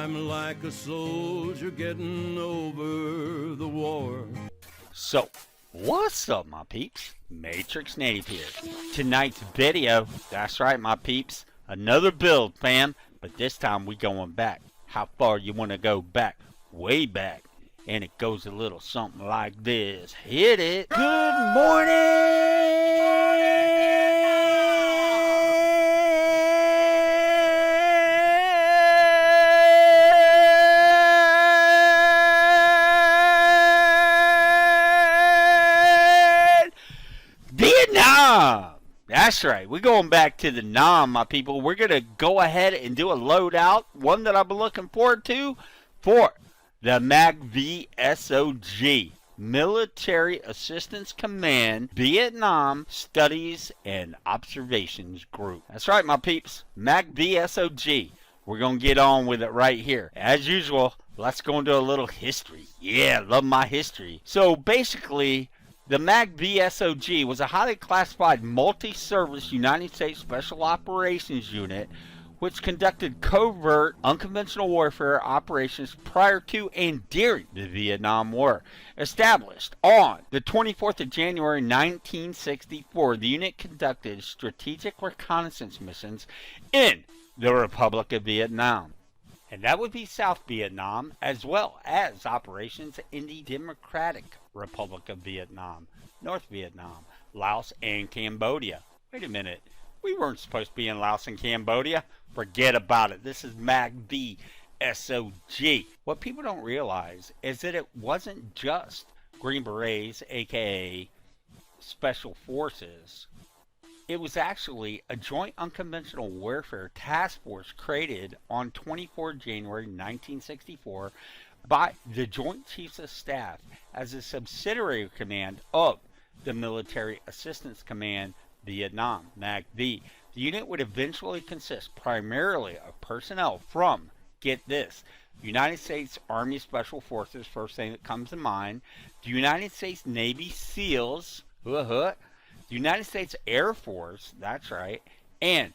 I'm like a soldier getting over the war. So, what's up, my peeps? Matrix Native here. Tonight's video, that's right, my peeps, another build, fam, but this time we going back. How far you want to go back? Way back. And it goes a little something like this. Hit it. Good morning! Vietnam! That's right. We're going back to the Nam, my people. We're going to go ahead and do a loadout. One that I've been looking forward to for the MACV-SOG, Military Assistance Command, Vietnam Studies and Observations Group. That's right, my peeps. MACV-SOG. We're going to get on with it right here. As usual, let's go into a little history. Yeah, love my history. So basically, the MACV-SOG was a highly classified multi-service United States Special Operations Unit which conducted covert, unconventional warfare operations prior to and during the Vietnam War. Established on the 24th of January 1964, the unit conducted strategic reconnaissance missions in the Republic of Vietnam. And that would be South Vietnam, as well as operations in the Democratic Republic of Vietnam, North Vietnam, Laos, and Cambodia. Wait a minute. We weren't supposed to be in Laos and Cambodia. Forget about it. This is MACV-SOG. What people don't realize is that it wasn't just Green Berets, aka Special Forces. It was actually a joint unconventional warfare task force created on 24 January 1964 by the Joint Chiefs of Staff as a subsidiary command of the Military Assistance Command Vietnam, MACV. The unit would eventually consist primarily of personnel from, get this, United States Army Special Forces, first thing that comes to mind, the United States Navy SEALs, the United States Air Force, that's right, and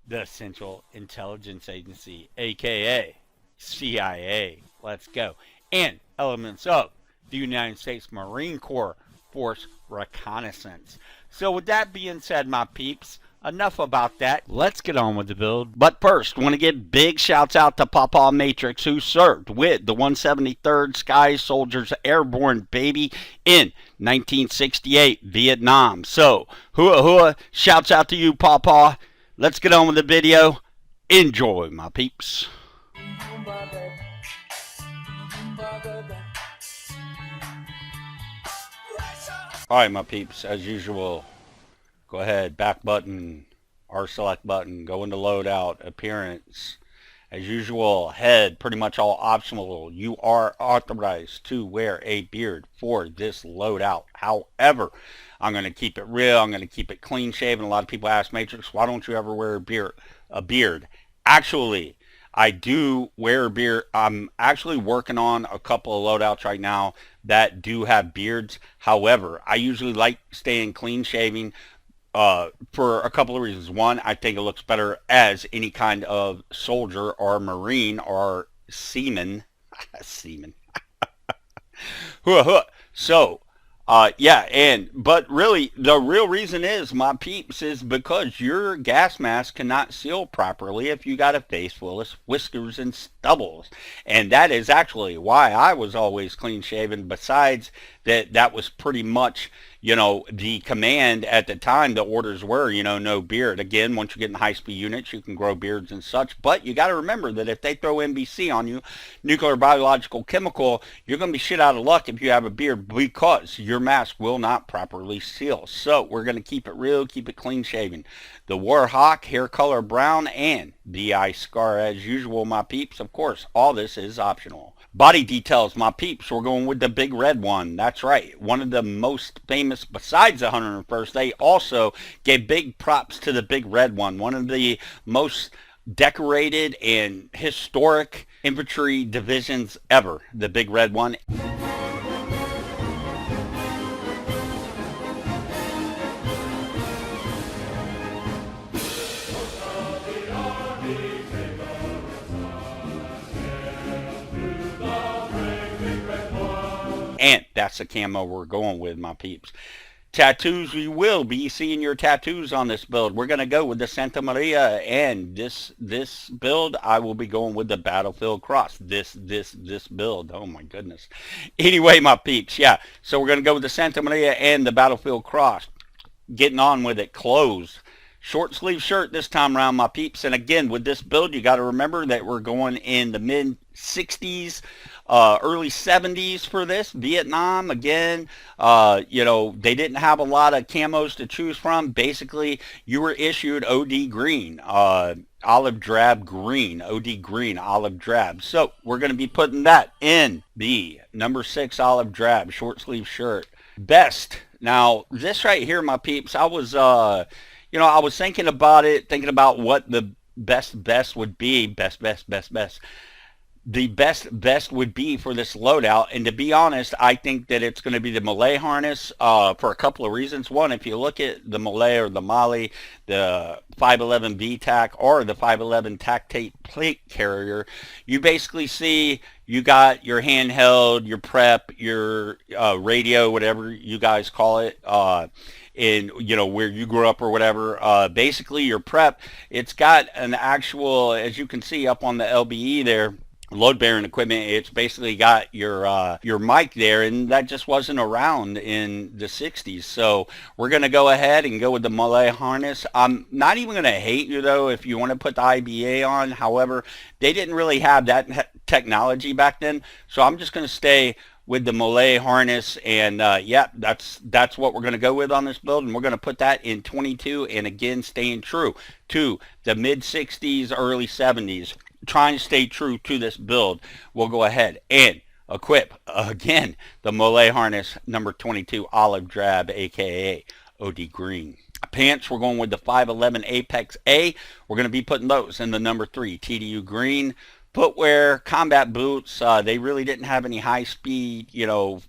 the Central Intelligence Agency, aka CIA, let's go, and elements of the United States Marine Corps Force Reconnaissance. So with that being said, my peeps, enough about that. Let's get on with the build. But first, want to give big shouts out to Papa Matrix, who served with the 173rd Sky Soldiers Airborne Baby in 1968 Vietnam. So, hua hua, shouts out to you, Papa. Let's get on with the video. Enjoy, my peeps. Alright, my peeps, as usual, go ahead, back button, R select button, go into loadout, appearance. As usual, head, pretty much all optional. You are authorized to wear a beard for this loadout. However, I'm going to keep it real, I'm going to keep it clean shaven. A lot of people ask Matrix, why don't you ever wear a beard? Actually, I do wear a beard. I'm actually working on a couple of loadouts right now that do have beards. However, I usually like staying clean shaving for a couple of reasons. One, I think it looks better as any kind of soldier or marine or seaman. Seaman. So, yeah, but really, the real reason is, my peeps, is because your gas mask cannot seal properly if you got a face full of whiskers and stubbles. And that is actually why I was always clean shaven, besides that was pretty much, you know, the command at the time. The orders were, you know, no beard. Again, once you get in high-speed units, you can grow beards and such. But you got to remember that if they throw NBC on you, nuclear, biological, chemical, you're going to be shit out of luck if you have a beard, because your mask will not properly seal. So we're going to keep it real, keep it clean shaven. The Warhawk, hair color brown, and the eye scar as usual, my peeps. Of course, all this is optional. Body details, my peeps, we're going with the big red one. That's right, one of the most famous besides the 101st. They also gave big props to the big red one, one of the most decorated and historic infantry divisions ever, the big red one. that's the camo we're going with, my peeps. Tattoos, you will be seeing your tattoos on this build. We're going to go with the Santa Maria, and this build, I will be going with the Battlefield Cross. This build, oh my goodness. Anyway, my peeps, yeah, so we're going to go with the Santa Maria and the Battlefield Cross. Getting on with it, clothes. Short sleeve shirt this time around, my peeps. And again, with this build, you got to remember that we're going in the mid 60s, early 70s for this. Vietnam, again, you know, they didn't have a lot of camos to choose from. Basically, you were issued OD green, olive drab green, OD green, olive drab. So we're going to be putting that in the number 6 olive drab short sleeve shirt. Best. Now, this right here, my peeps, I was, you know, I was thinking about it, thinking about what the best would be. The best would be for this loadout. And to be honest, I think that it's going to be the Malay harness for a couple of reasons. One, if you look at the Malay or the Mali, the 511 VTAC or the 511 Tactate plate carrier, you basically see you got your handheld, your prep, your radio, whatever you guys call it, in, you know, where you grew up or whatever. Basically your prep, it's got an actual, as you can see up on the LBE there, load bearing equipment, it's basically got your mic there, and that just wasn't around in the 60s. So we're going to go ahead and go with the Malay harness. I'm not even going to hate you though if you want to put the IBA on. However, they didn't really have that technology back then, so I'm just going to stay with the Malay harness, and yeah, that's what we're going to go with on this build, and we're going to put that in 22, and again, staying true to the mid 60s, early 70s. Trying to stay true to this build, we'll go ahead and equip again the Malay harness number 22 olive drab, aka OD green. Pants, we're going with the 511 Apex A. We're going to be putting those in the number 3 TDU green. Footwear, combat boots, they really didn't have any high speed, you know,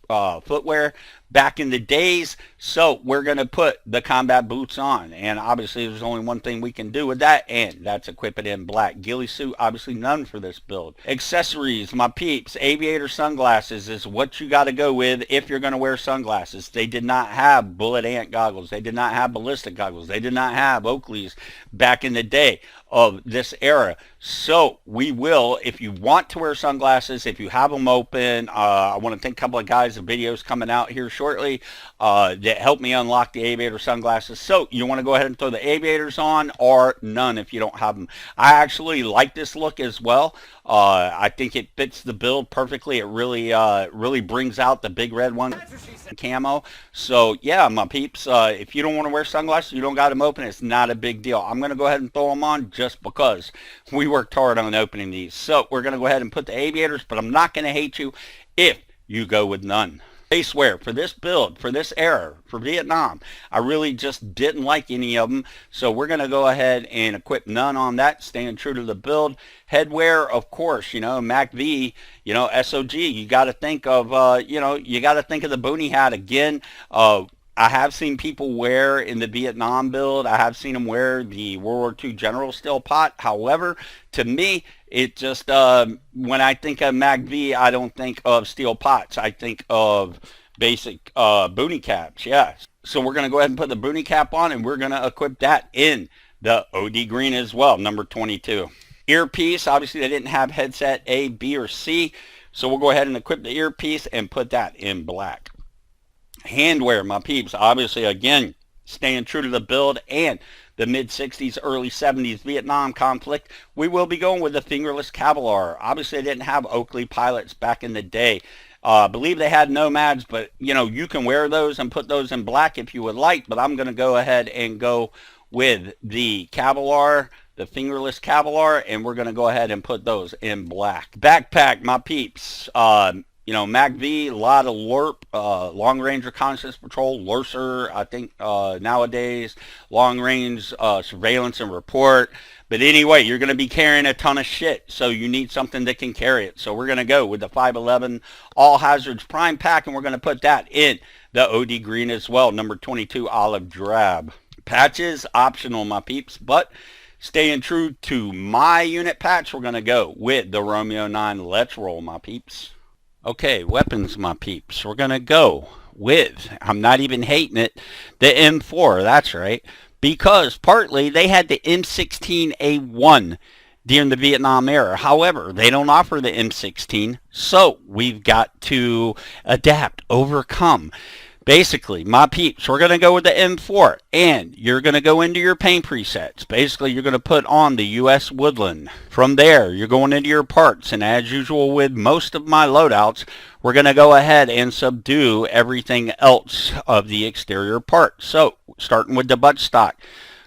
footwear back in the days, so we're going to put the combat boots on, and obviously there's only one thing we can do with that, and that's equip it in black. Ghillie suit, obviously none for this build. Accessories, my peeps, aviator sunglasses is what you got to go with if you're going to wear sunglasses. They did not have bullet ant goggles, they did not have ballistic goggles, they did not have Oakleys back in the day of this era. So we will, if you want to wear sunglasses, if you have them open, I want to thank a couple of guys, the videos coming out here shortly that helped me unlock the aviator sunglasses. So you want to go ahead and throw the aviators on, or none if you don't have them. I actually like this look as well. I think it fits the build perfectly. It really brings out the big red one camo. So yeah, my peeps, if you don't want to wear sunglasses, you don't got them open, it's not a big deal. I'm going to go ahead and throw them on just because we worked hard on opening these. So we're going to go ahead and put the aviators, but I'm not going to hate you if you go with none. Face wear for this build, for this era, for Vietnam, I really just didn't like any of them, so we're going to go ahead and equip none on that, staying true to the build. Headwear, of course, you know, MACV, you know, SOG, you got to think of, you know, you got to think of the boonie hat again. I have seen people wear in the Vietnam build, I have seen them wear the World War II General Steel pot. However, to me, it just, when I think of MACV, I don't think of steel pots. I think of basic boonie caps, yeah. So we're going to go ahead and put the boonie cap on, and we're going to equip that in the OD green as well, number 22. Earpiece, obviously they didn't have headset A, B, or C, so we'll go ahead and equip the earpiece and put that in black. Handwear, my peeps, obviously again staying true to the build and the mid 60s, early 70s Vietnam conflict, we will be going with the fingerless Kevlar. Obviously they didn't have Oakley pilots back in the day. I believe they had Nomads, but you know, you can wear those and put those in black if you would like, but I'm going to go ahead and go with the Kevlar, the fingerless Kevlar, and we're going to go ahead and put those in black. Backpack, my peeps, you know, MACV, a lot of LRP, long range reconnaissance patrol, LRSR, I think nowadays, long range surveillance and report. But anyway, you're going to be carrying a ton of shit, so you need something that can carry it. So we're going to go with the 511 All Hazards Prime Pack, and we're going to put that in the OD green as well, number 22 olive drab. Patches, optional, my peeps, but staying true to my unit patch, we're going to go with the Romeo 9 Let's Roll, my peeps. Okay, weapons, my peeps. We're going to go with, I'm not even hating it, the M4. That's right. Because partly they had the M16A1 during the Vietnam era. However, they don't offer the M16, so we've got to adapt, overcome. Basically, my peeps, we're going to go with the M4, and you're going to go into your paint presets. Basically, you're going to put on the US Woodland. From there, you're going into your parts, and as usual with most of my loadouts, we're going to go ahead and subdue everything else of the exterior part. So, starting with the buttstock.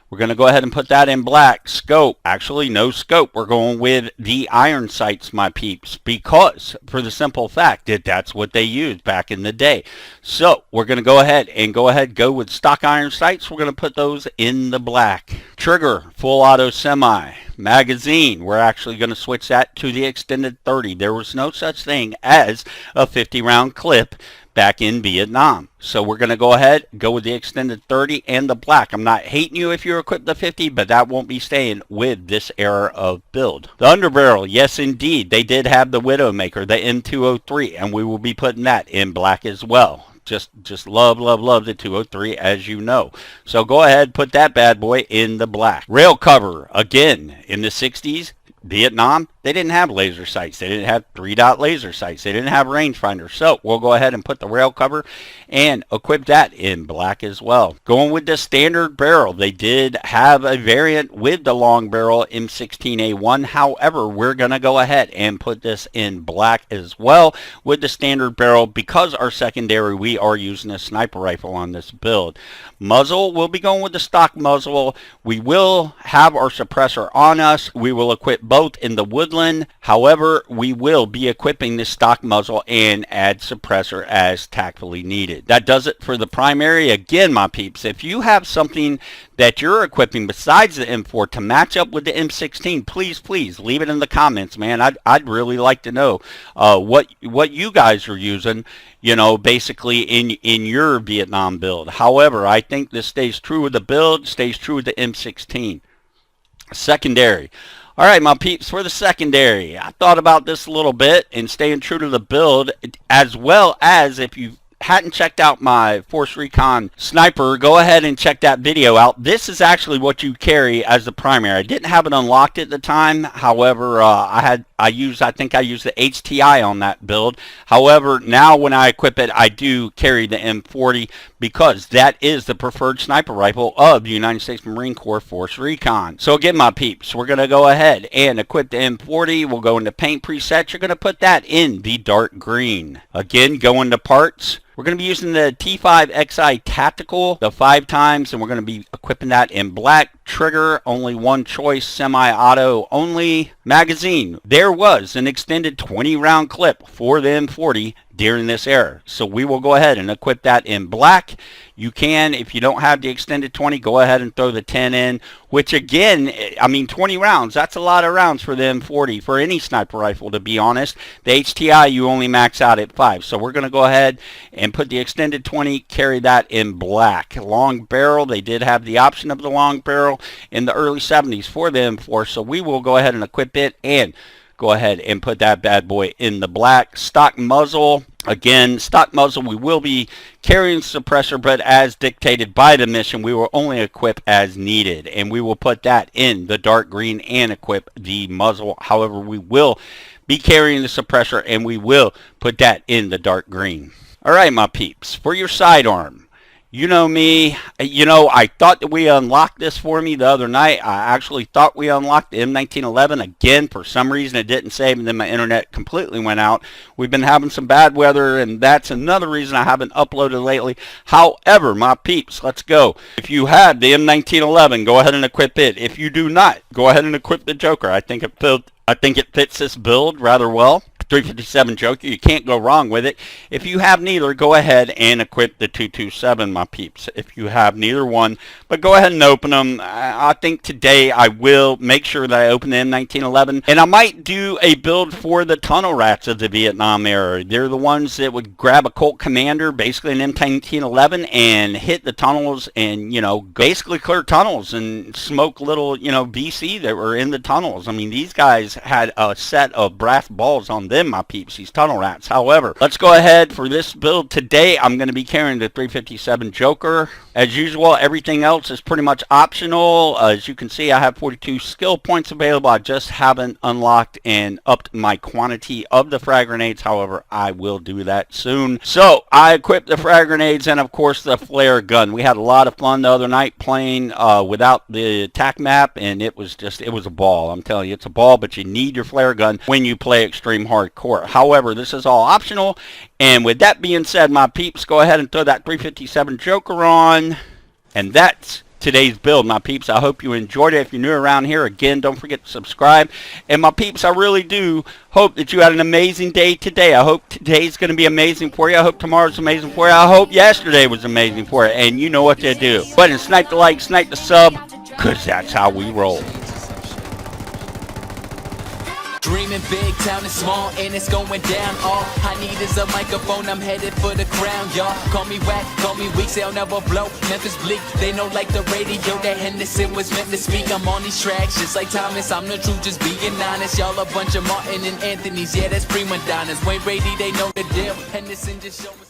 We're going to go ahead and put that in black. Scope. Actually, no scope. We're going with the iron sights, my peeps, because for the simple fact that that's what they used back in the day. So we're going to go ahead go with stock iron sights. We're going to put those in the black. Trigger, full auto semi. Magazine, we're actually going to switch that to the extended 30. There was no such thing as a 50-round clip back in Vietnam. So we're going to go ahead, go with the extended 30 and the black. I'm not hating you if you're equipped the 50, but that won't be staying with this era of build. The underbarrel, yes indeed, they did have the Widowmaker, the M203, and we will be putting that in black as well. Just love the 203, as you know. So go ahead, put that bad boy in the black. Rail cover, again, in the 60s, Vietnam, they didn't have laser sights. They didn't have 3-dot laser sights. They didn't have rangefinder. So we'll go ahead and put the rail cover and equip that in black as well. Going with the standard barrel, they did have a variant with the long barrel M16A1. However, we're going to go ahead and put this in black as well with the standard barrel because our secondary, we are using a sniper rifle on this build. Muzzle, we'll be going with the stock muzzle. We will have our suppressor on us. We will equip both in the Woodland. However, we will be equipping the stock muzzle and add suppressor as tactfully needed. That does it for the primary. Again, my peeps, if you have something that you're equipping besides the M4 to match up with the M16, please leave it in the comments, man. I'd really like to know what you guys are using, you know, basically in your Vietnam build. However, I think this stays true with the build, stays true with the M16. Secondary. All right, my peeps, for the secondary, I thought about this a little bit and staying true to the build, as well as if you hadn't checked out my Force Recon sniper, go ahead and check that video out. This is actually what you carry as the primary. I didn't have it unlocked at the time. However, I think I used the HTI on that build. However, now when I equip it, I do carry the M40 because that is the preferred sniper rifle of the United States Marine Corps Force Recon. So again, my peeps, we're going to go ahead and equip the M40. We'll go into paint presets. You're going to put that in the dark green. Again, go into parts. We're going to be using the T5XI Tactical, the 5 times, and we're going to be equipping that in black. Trigger, only one choice, semi-auto only. Magazine, there was an extended 20-round clip for the M40 during this era. So we will go ahead and equip that in black. You can, if you don't have the extended 20, go ahead and throw the 10 in, which again, I mean, 20 rounds, that's a lot of rounds for the M40, for any sniper rifle, to be honest. The HTI, you only max out at 5. So we're going to go ahead and put the extended 20, carry that in black. Long barrel, they did have the option of the long barrel in the early 70s for the M4. So we will go ahead and equip it and go ahead and put that bad boy in the black. Stock muzzle. Again, stock muzzle, we will be carrying suppressor, but as dictated by the mission, we will only equip as needed. And we will put that in the dark green and equip the muzzle. However, we will be carrying the suppressor and we will put that in the dark green. All right, my peeps, for your sidearm. You know me, you know, I thought that we unlocked this for me the other night. I actually thought we unlocked the M1911. Again, for some reason it didn't save, and then my internet completely went out. We've been having some bad weather, and that's another reason I haven't uploaded lately. However, my peeps, let's go. If you have the M1911, go ahead and equip it. If you do not, go ahead and equip the Joker. I think it fits this build rather well. 357 Joker, you can't go wrong with it. If you have neither, go ahead and equip the 227, my peeps. If you have neither one, but go ahead and open them. I think today I will make sure that I open the M1911, and I might do a build for the tunnel rats of the Vietnam era. They're the ones that would grab a Colt Commander, basically an M1911, and hit the tunnels and, you know, basically clear tunnels and smoke little, you know, BC that were in the tunnels. I mean, these guys had a set of brass balls on this. them, my peeps, these tunnel rats. However, let's go ahead for this build today. I'm going to be carrying the 357 Joker. As usual, everything else is pretty much optional. As you can see, I have 42 skill points available. I just haven't unlocked and upped my quantity of the frag grenades. However, I will do that soon. So I equipped the frag grenades and of course the flare gun. We had a lot of fun the other night playing without the attack map, and it was a ball. I'm telling you, it's a ball, but you need your flare gun when you play extreme hardcore. However, this is all optional. And with that being said, my peeps, go ahead and throw that 357 Joker on. And that's today's build, my peeps. I hope you enjoyed it. If you're new around here, again, don't forget to subscribe. And my peeps, I really do hope that you had an amazing day today. I hope today's going to be amazing for you. I hope tomorrow's amazing for you. I hope yesterday was amazing for you. And you know what to do. Go ahead and snipe the like, snipe the sub, because that's how we roll. Dreaming big, town is small, and it's going down. All I need is a microphone, I'm headed for the crown, y'all. Call me whack, call me weak, say I'll never blow. Memphis bleak, they know like the radio that Henderson was meant to speak. I'm on these tracks, just like Thomas, I'm the truth, just being honest. Y'all a bunch of Martin and Anthony's, yeah, that's prima donnas. Wayne Brady, they know the deal. Henderson just show us.